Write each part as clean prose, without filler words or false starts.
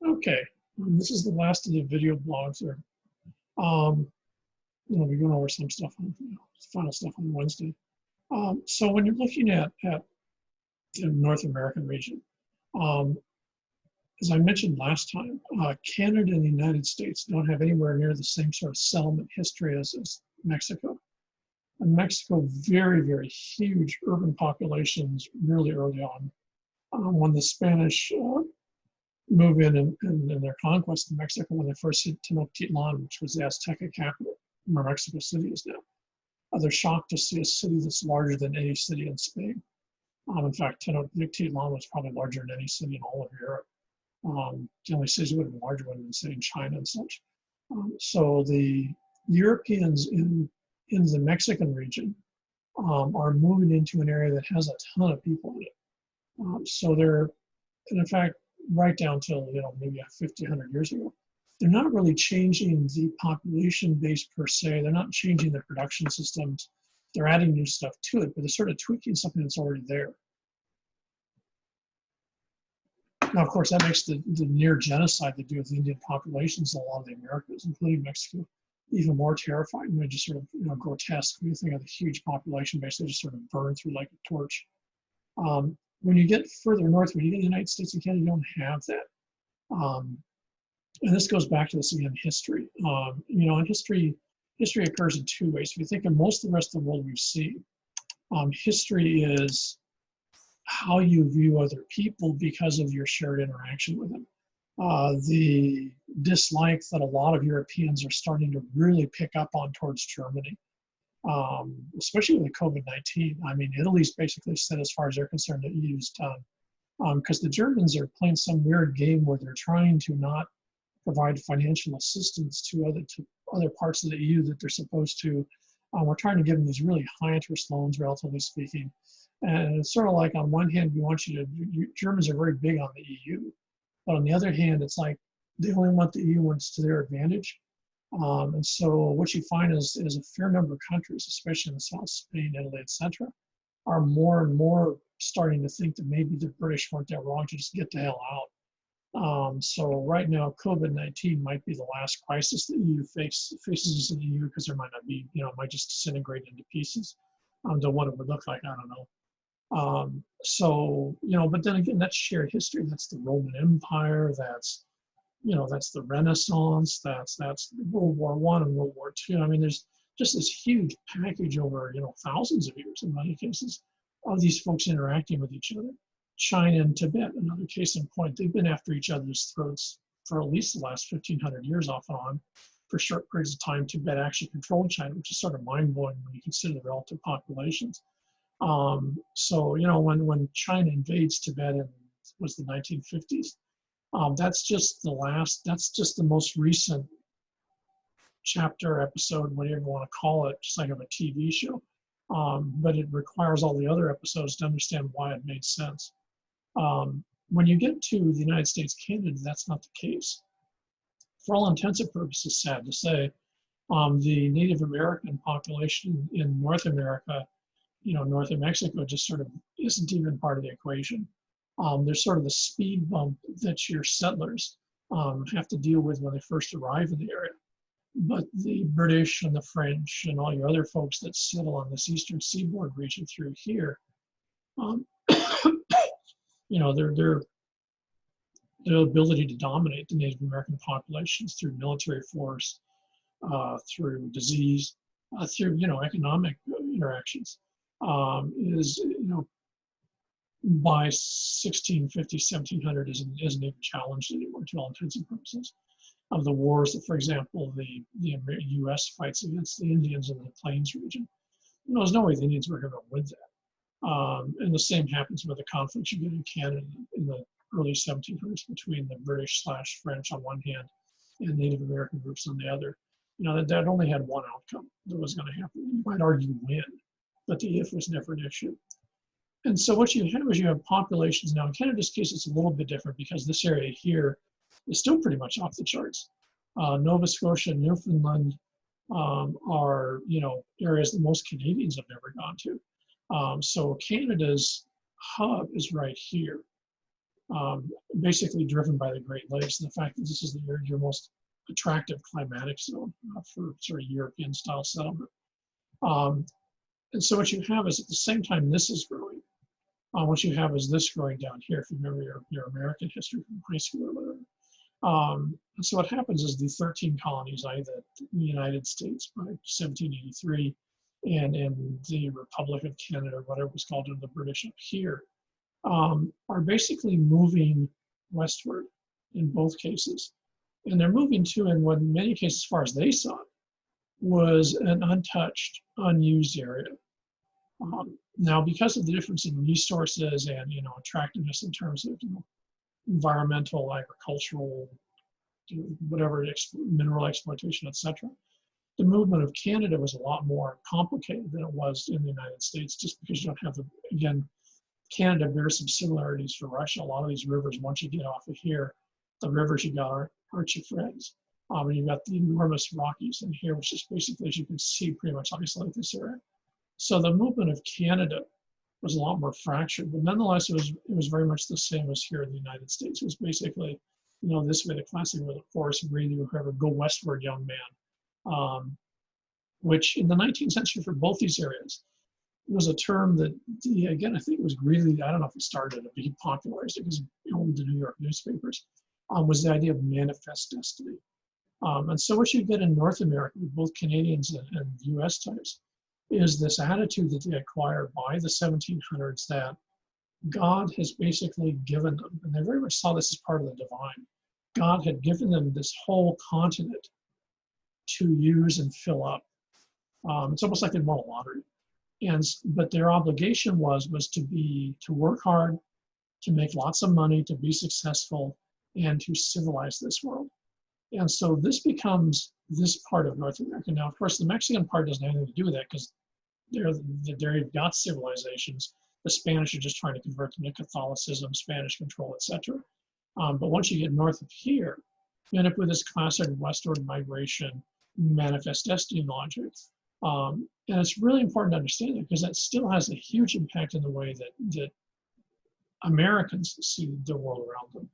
Okay, this is the last of the video blogs. Or, um, we're going over some stuff on, final stuff on Wednesday. So when you're looking at the North American region, um, as I mentioned last time, Canada and the United States don't have anywhere near the same sort of settlement history as Mexico. And Mexico, very, very huge urban populations really early on. When the Spanish move in and their conquest of Mexico, when they first hit Tenochtitlan, which was the Azteca capital, where Mexico City is now, they're shocked to see a city that's larger than any city in Spain. In fact, Tenochtitlan was probably larger than any city in all of Europe. The only cities would have been larger would have been, say, in China and such. So the Europeans in the Mexican region are moving into an area that has a ton of people in it. So they're, and in fact, right down till maybe 50, 100 years ago, they're not really changing the population base per se. They're not changing the production systems. They're adding new stuff to it, but they're sort of tweaking something that's already there. Now, of course, that makes the near genocide they do with the Indian populations in a lot of the Americas, including Mexico, even more terrifying. They're just sort of grotesque. When you think of the huge population base, they just sort of burn through like a torch. When you get further north, when you get to the United States and Canada, you don't have that. And this goes back to this again, history. And history occurs in two ways. If you think of most of the rest of the world we've seen, history is how you view other people because of your shared interaction with them. The dislike that a lot of Europeans are starting to really pick up on towards Germany, especially with COVID-19. I mean, Italy's basically said, as far as they're concerned, the EU's done. Because the Germans are playing some weird game where they're trying to not provide financial assistance to other parts of the EU that they're supposed to. We're trying to give them these really high interest loans, relatively speaking. And it's sort of like, on one hand, we want Germans are very big on the EU, but on the other hand, it's like they only want the EU when it's to their advantage. And so what you find is a fair number of countries, especially in the South, Spain, Italy, etc., are more and more starting to think that maybe the British weren't that wrong to just get the hell out. So right now, COVID-19 might be the last crisis the EU faces in the EU, because there might not be, it might just disintegrate into pieces. To what it would look like, I don't know. But then again, that's shared history. That's the Roman Empire. That's the Renaissance. That's World War I and World War II. I mean, there's just this huge package over thousands of years in many cases of these folks interacting with each other. China and Tibet, another case in point, they've been after each other's throats for at least the last 1,500 years off and on. For short periods of time, Tibet actually controlled China, which is sort of mind-blowing when you consider the relative populations. When China invades Tibet in the 1950s, that's just the most recent chapter, episode, whatever you want to call it, just like of a TV show. But it requires all the other episodes to understand why it made sense. When you get to the United States, Canada, that's not the case. For all intents and purposes, sad to say, the Native American population in North America, north of Mexico, just sort of isn't even part of the equation. There's sort of the speed bump that your settlers have to deal with when they first arrive in the area. But the British and the French and all your other folks that settle on this eastern seaboard region through here, their ability to dominate the Native American populations through military force, through disease, through economic interactions, is by 1650, 1700 isn't even challenged anymore to all intents and purposes. Of the wars that, for example, the U.S. fights against the Indians in the Plains region, there's no way the Indians were going to win that. And the same happens with the conflicts you get in Canada in the early 1700s between the British/French on one hand and Native American groups on the other. That only had one outcome that was going to happen. You might argue win, but the if was never an issue. And so what you have is you have populations now. In Canada's case, it's a little bit different because this area here is still pretty much off the charts. Nova Scotia and Newfoundland are areas that most Canadians have never gone to. So Canada's hub is right here. basically driven by the Great Lakes and the fact that this is your most attractive climatic zone for sort of European style settlement. And so what you have is at the same time this is growing, what you have is this growing down here, if you remember your American history from high school or whatever. And so what happens is the 13 colonies, either in the United States by 1783 and in the Republic of Canada, or whatever it was called under the British up here, are basically moving westward in both cases. And they're moving to, in what in many cases, as far as they saw it, was an untouched, unused area. Now, because of the difference in resources and attractiveness in terms of environmental, agricultural, whatever mineral exploitation, etc., the movement of Canada was a lot more complicated than it was in the United States, just because you don't have again, Canada bears some similarities for Russia. A lot of these rivers, once you get off of here, the rivers you got aren't your friends. And you've got the enormous Rockies in here, which is basically, as you can see, pretty much isolate this area. So the movement of Canada was a lot more fractured, but nonetheless, it was very much the same as here in the United States. It was basically, this way, the classic way, the forest breathing, whoever, go westward, young man, which in the 19th century for both these areas was a term that, again, I think it was really, I don't know if it started to be popularized because it owned the New York newspapers, was the idea of manifest destiny. And so what you get in North America with both Canadians and US types is this attitude that they acquired by the 1700s that God has basically given them, and they very much saw this as part of the divine. God had given them this whole continent to use and fill up. It's almost like they won a lottery. But their obligation was to work hard, to make lots of money, to be successful, and to civilize this world. And so this becomes this part of North America. Now, of course, the Mexican part doesn't have anything to do with that because they've got civilizations. The Spanish are just trying to convert them to Catholicism, Spanish control, etc. But once you get north of here, you end up with this classic westward migration, manifest destiny logic. And it's really important to understand that because that still has a huge impact in the way that Americans see the world around them.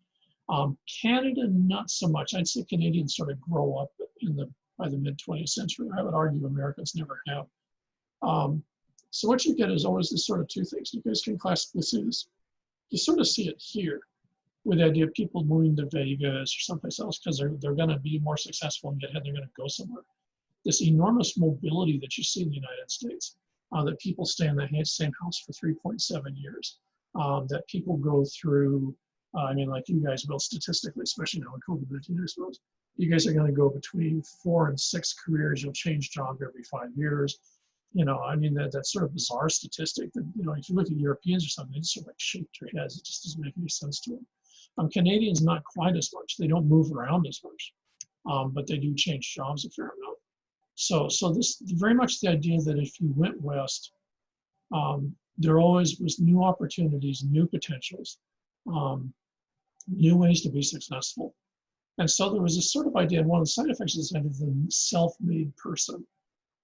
Canada, not so much. I'd say Canadians sort of grow up by the mid-20th century. I would argue Americans never have. So what you get is always this sort of two things. You guys can classically see this. You sort of see it here with the idea of people moving to Vegas or someplace else because they're going to be more successful and get ahead. They're going to go somewhere. This enormous mobility that you see in the United States, that people stay in the same house for 3.7 years, that people go through, like you guys will statistically, especially now in COVID-19, I suppose, you guys are going to go between 4 and 6 careers. You'll change job every 5 years. That's sort of bizarre statistic that, if you look at Europeans or something, they just sort of like shake their heads. It just doesn't make any sense to them. Canadians, not quite as much. They don't move around as much, but they do change jobs a fair amount. So this very much the idea that if you went west, there always was new opportunities, new potentials, new ways to be successful. And so there was this sort of idea, and one of the side effects is kind of the self-made person.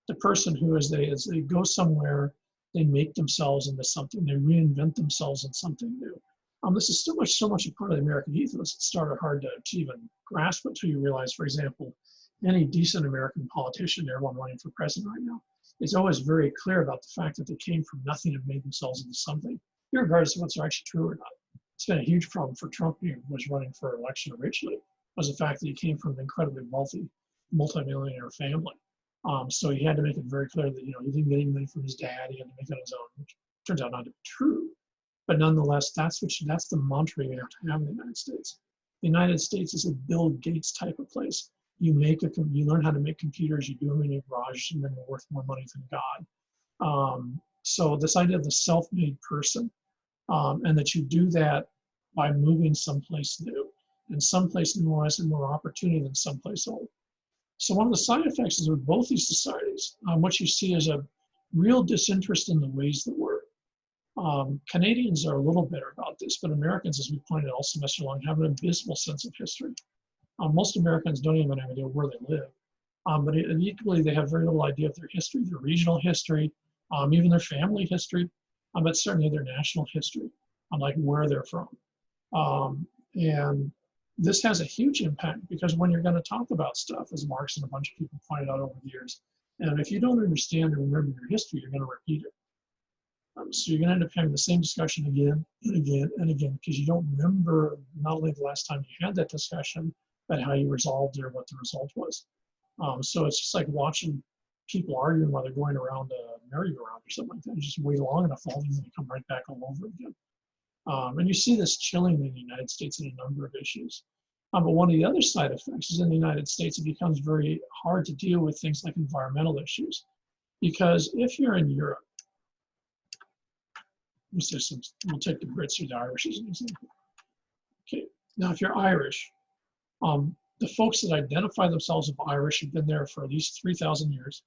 The person who, as they go somewhere, they make themselves into something, they reinvent themselves in something new. This is still so much a part of the American ethos. It started hard to even grasp until you realize, for example, any decent American politician, everyone running for president right now, is always very clear about the fact that they came from nothing and made themselves into something, regardless of what's actually true or not. It's been a huge problem for Trump, who was running for election originally, was the fact that he came from an incredibly wealthy, multimillionaire family. So he had to make it very clear that, he didn't get any money from his dad, he had to make it on his own, which turns out not to be true. But nonetheless, that's the mantra you have to have in the United States. The United States is a Bill Gates type of place. You learn how to make computers, you do them in your garage, and then they're worth more money than God. So this idea of the self-made person, and that you do that by moving someplace new, and someplace new has more opportunity than someplace old. So one of the side effects is with both these societies, what you see is a real disinterest in the ways that work. Canadians are a little better about this, but Americans, as we pointed out all semester long, have an abysmal sense of history. Most Americans don't even have an idea where they live. But equally, they have very little idea of their history, their regional history, even their family history, but certainly their national history, like where they're from. And this has a huge impact because when you're going to talk about stuff, as Marx and a bunch of people pointed out over the years, and if you don't understand or remember your history, you're going to repeat it. So you're going to end up having the same discussion again and again and again because you don't remember not only the last time you had that discussion, but how you resolved it or what the result was. So it's just like watching people arguing while they're going around a merry-go-round or something like that. You just wait long enough, all these come right back all over again. And you see this chilling in the United States in a number of issues. But one of the other side effects is in the United States, it becomes very hard to deal with things like environmental issues. Because if you're in Europe, we'll take the Brits or the Irish as an example. Okay, now if you're Irish, the folks that identify themselves as Irish have been there for at least 3,000 years.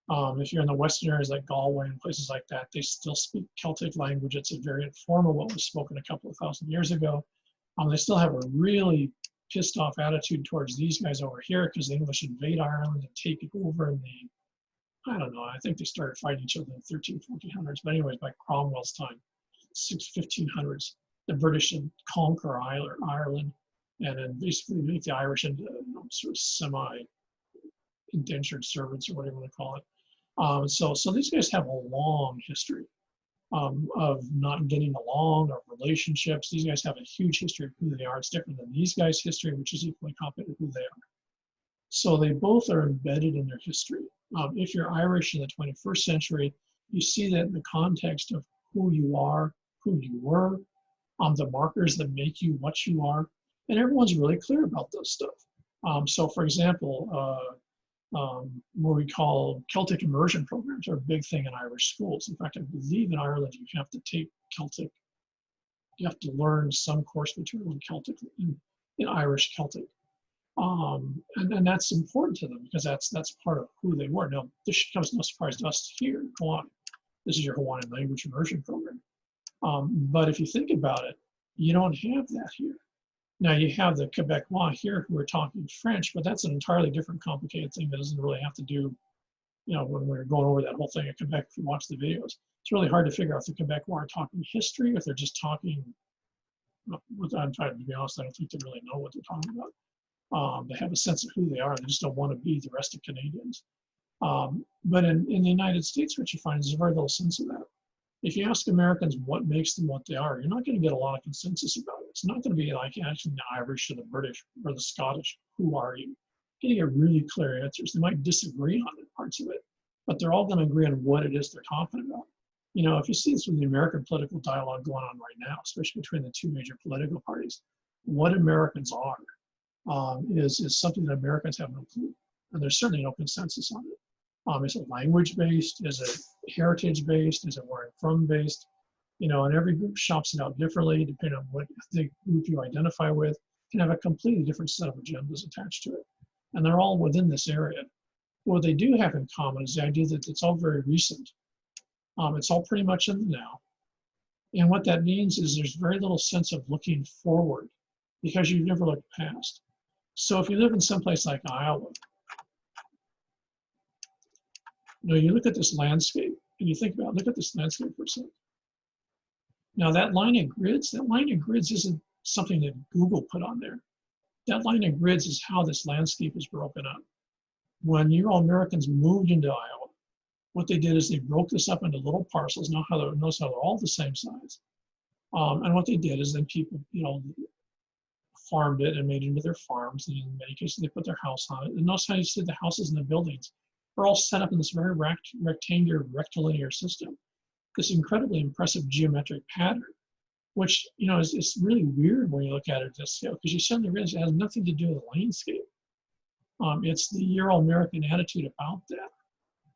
If you're in the western areas like Galway and places like that, they still speak Celtic language. It's a variant form of what was spoken a couple of thousand years ago. They still have a really pissed off attitude towards these guys over here because the English invade Ireland and take it over in the, I don't know, I think they started fighting each other in the 1400s, but anyways, by Cromwell's time, 1500s, the British would conquer Ireland and then basically make the Irish into sort of semi-indentured servants or whatever you want to call it. So these guys have a long history of not getting along or relationships. These guys have a huge history of who they are. It's different than these guys' history, which is equally competent who they are. So they both are embedded in their history. If you're Irish in the 21st century, you see that in the context of who you are, who you were, the markers that make you what you are, and everyone's really clear about those stuff. So for example, what we call Celtic immersion programs are a big thing in Irish schools. In fact, I believe in Ireland you have to take Celtic, you have to learn some course material in Celtic, in Irish Celtic. And that's important to them because that's part of who they were. Now, this comes no surprise to us here in Hawaii. This is your Hawaiian language immersion program. But if you think about it, you don't have that here. Now you have the Quebecois here who are talking French, but that's an entirely different complicated thing that doesn't really have to do, when we're going over that whole thing at Quebec, if you watch the videos, it's really hard to figure out if the Quebecois are talking history or if they're just talking, I'm trying to be honest, I don't think they really know what they're talking about. They have a sense of who they are. They just don't want to be the rest of Canadians. But in the United States, what you find is there's very little sense of that. If you ask Americans what makes them what they are, you're not going to get a lot of consensus about it. It's not going to be like asking the Irish or the British or the Scottish, who are you? You're going to get really clear answers. They might disagree on parts of it, but they're all going to agree on what it is they're talking about. If you see this with the American political dialogue going on right now, especially between the two major political parties, what Americans are is something that Americans have no clue, and there's certainly no consensus on it. Is it language-based? Is it heritage-based? Is it where I'm from-based? And every group shops it out differently depending on what ethnic group you identify with. Can have a completely different set of agendas attached to it, and they're all within this area. What they do have in common is the idea that it's all very recent. It's all pretty much in the now, and what that means is there's very little sense of looking forward because you've never looked past. So if you live in someplace like Iowa, you look at this landscape and you think about, look at this landscape for a second. Now that line of grids isn't something that Google put on there. That line of grids is how this landscape is broken up. When Euro-Americans moved into Iowa, what they did is they broke this up into little parcels. Notice how they're all the same size. And what they did is then people, farmed it and made it into their farms. And in many cases, they put their house on it. And notice how you see the houses and the buildings are all set up in this very rectangular, rectilinear system. This incredibly impressive geometric pattern, which is really weird when you look at it at this scale, because you suddenly realize it has nothing to do with the landscape. It's the Euro-American attitude about that.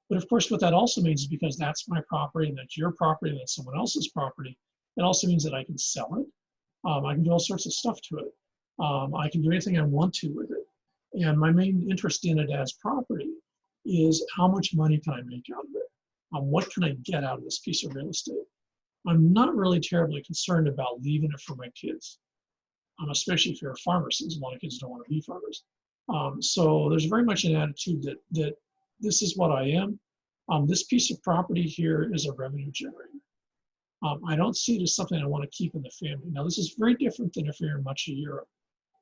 But of course, what that also means is because that's my property and that's your property and that's someone else's property, it also means that I can sell it. I can do all sorts of stuff to it. I can do anything I want to with it. And my main interest in it as property is how much money can I make out of it? What can I get out of this piece of real estate? I'm not really terribly concerned about leaving it for my kids, especially if you're a farmer, since a lot of kids don't want to be farmers. So there's very much an attitude that this is what I am. This piece of property here is a revenue generator. I don't see it as something I want to keep in the family. Now, this is very different than if you're in much of Europe.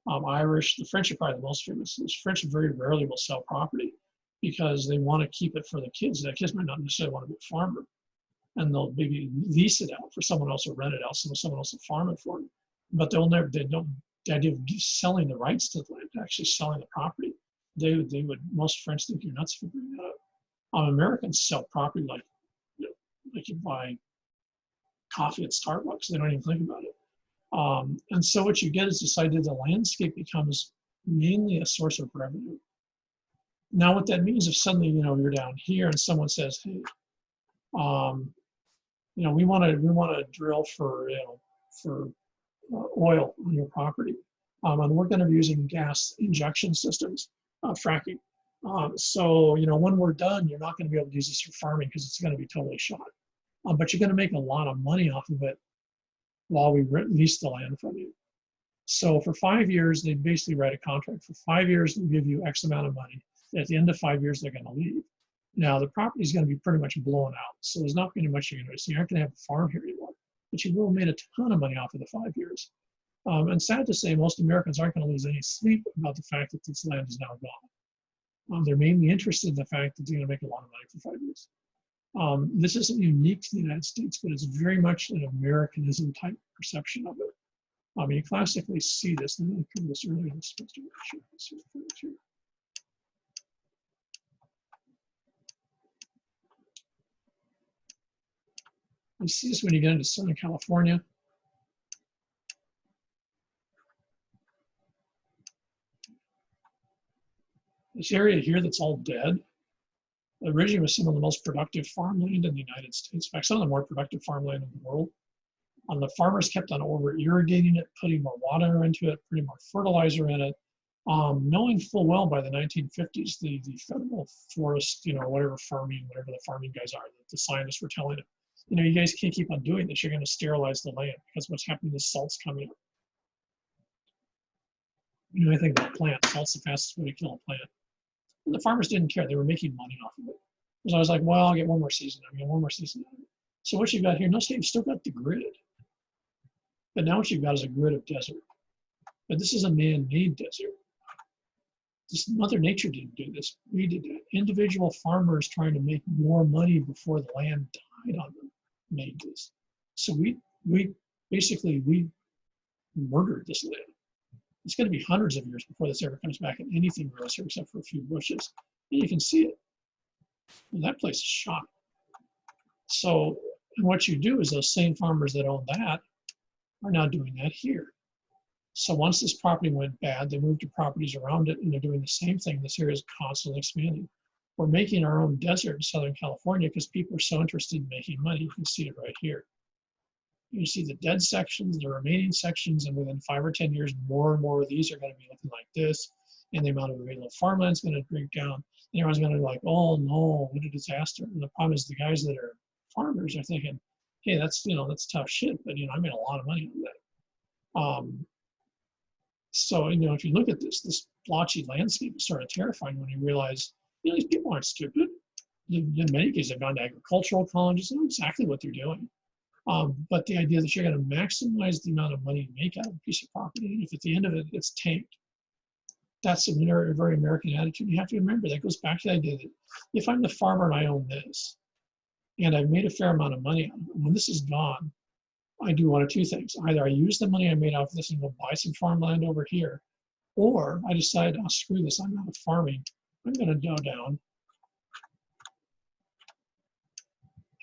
Irish, the French are probably the most famous. The French very rarely will sell property because they want to keep it for the kids. The kids might not necessarily want to be a farmer, and they'll maybe lease it out for someone else or rent it out so someone else will farm it for them. But they'll never, they don't, the idea of selling the rights to the land, actually selling the property, they would, most French think you're nuts for bringing that up. Americans sell property like, you know, like you buy coffee at Starbucks. They don't even think about it. And so what you get is this idea the landscape becomes mainly a source of revenue. Now, what that means if suddenly, you know, you're down here and someone says, hey, you know, we want to drill for, you know, for oil on your property, and we're going to be using gas injection systems, fracking. So, you know, when we're done, you're not going to be able to use this for farming because it's going to be totally shot. But you're going to make a lot of money off of it while we lease the land from you. So for 5 years, they basically write a contract. For 5 years, they'll give you X amount of money. At the end of 5 years, they're going to leave. Now, the property is going to be pretty much blown out. So there's not going to be much you're going to do. So you aren't going to have a farm here anymore. But you will have made a ton of money off of the 5 years. And sad to say, most Americans aren't going to lose any sleep about the fact that this land is now gone. They're mainly interested in the fact that they're going to make a lot of money for 5 years. This isn't unique to the United States, but it's very much an Americanism type perception of it. You classically see this. Let me put this earlier. I'm supposed to make sure this is you see this when you get into Southern California. This area here that's all dead, originally was some of the most productive farmland in the United States. In fact, some of the more productive farmland in the world. The farmers kept on over irrigating it, putting more water into it, putting more fertilizer in it, knowing full well by the 1950s, the federal forest, you know, whatever the farming guys are, the scientists were telling them, you know, you guys can't keep on doing this. You're going to sterilize the land because what's happening is salt's coming up. You know anything about plants? Salt's the fastest way to kill a plant. And the farmers didn't care. They were making money off of it. So I was like, well, I'll get one more season. I mean, one more season. So what you've got here, notice you've still got the grid. But now what you've got is a grid of desert. But this is a man-made desert. This Mother Nature didn't do this. We did that. Individual farmers trying to make more money before the land died on them made this. So we basically murdered this land. It's going to be hundreds of years before this ever comes back and anything grows here except for a few bushes. And you can see it. And that place is shot. So what you do is those same farmers that own that are now doing that here. So once this property went bad, they moved to properties around it and they're doing the same thing. This area is constantly expanding. We're making our own desert in Southern California because people are so interested in making money. You can see it right here. You see the dead sections, the remaining sections, and within 5 or 10 years, more and more of these are going to be looking like this, and the amount of available farmland is going to break down. And everyone's going to be like, oh no, what a disaster. And the problem is the guys that are farmers are thinking, hey, that's tough shit, but I made a lot of money on that. So if you look at this blotchy landscape is sort of terrifying when you realize these people aren't stupid. In many cases, they've gone to agricultural colleges, they know exactly what they're doing. But the idea that you're going to maximize the amount of money you make out of a piece of property, and if at the end of it it's tanked, that's a very American attitude. You have to remember that goes back to the idea that if I'm the farmer and I own this, and I've made a fair amount of money on it, when this is gone, I do one of two things. Either I use the money I made off this and go buy some farmland over here, or I decide, oh, screw this, I'm not farming. I'm going to go down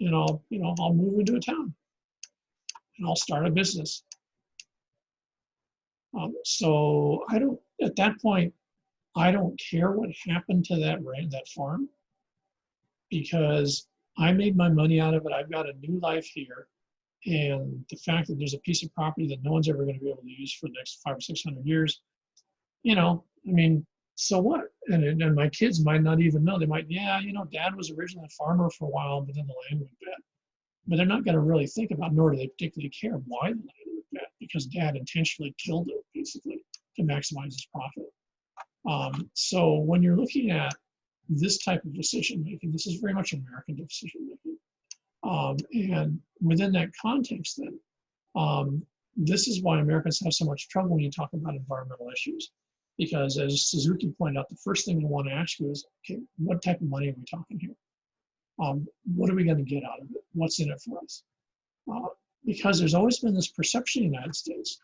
and I'll move into a town and I'll start a business. So at that point, I don't care what happened to that farm, because I made my money out of it. I've got a new life here. And the fact that there's a piece of property that no one's ever going to be able to use for the next 500 or 600 years, so what? And my kids might not even know. They might, Dad was originally a farmer for a while, but then the land went bad. But they're not going to really think about, nor do they particularly care why the land went bad, because Dad intentionally killed it, basically, to maximize his profit. So when you're looking at this type of decision making, this is very much American decision making. And within that context, then, this is why Americans have so much trouble when you talk about environmental issues. Because as Suzuki pointed out, the first thing we want to ask you is, okay, what type of money are we talking here? What are we going to get out of it? What's in it for us? Because there's always been this perception in the United States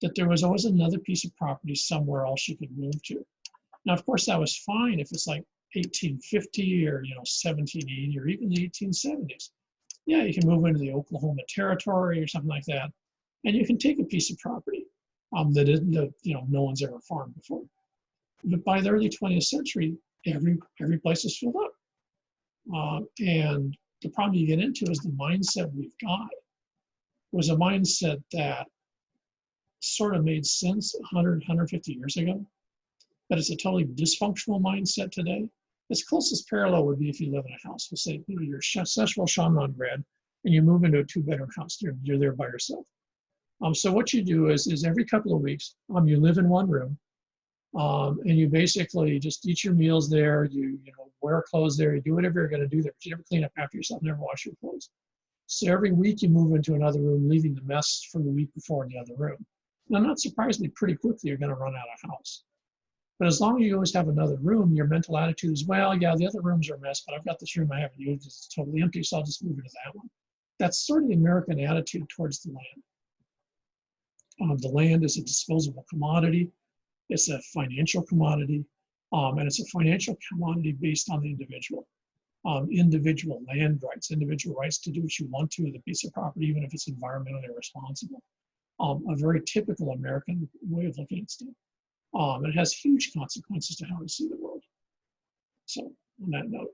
that there was always another piece of property somewhere else you could move to. Now, of course, that was fine if it's like 1850 or 1780 or even the 1870s. Yeah, you can move into the Oklahoma Territory or something like that, and you can take a piece of property that no one's ever farmed before. But by the early 20th century, every place is filled up, and the problem you get into is the mindset we've got was a mindset that sort of made sense 100, 150 years ago, but it's a totally dysfunctional mindset today. Its closest parallel would be if you live in a house. We'll say you're Szechuan Shamron bred, and you move into a 2-bedroom house. You're there by yourself. So what you do is every couple of weeks, you live in one room, and you basically just eat your meals there. You wear clothes there. You do whatever you're going to do there, but you never clean up after yourself. Never wash your clothes. So every week you move into another room, leaving the mess from the week before in the other room. Now, not surprisingly, pretty quickly you're going to run out of house. But as long as you always have another room, your mental attitude is, well, yeah, the other rooms are a mess, but I've got this room I haven't used. It's totally empty, so I'll just move into that one. That's sort of the American attitude towards the land. The land is a disposable commodity. It's a financial commodity, and it's a financial commodity based on the individual. Individual land rights, individual rights to do what you want to with a piece of property, even if it's environmentally responsible. A very typical American way of looking at stuff. It has huge consequences to how we see the world. So on that note.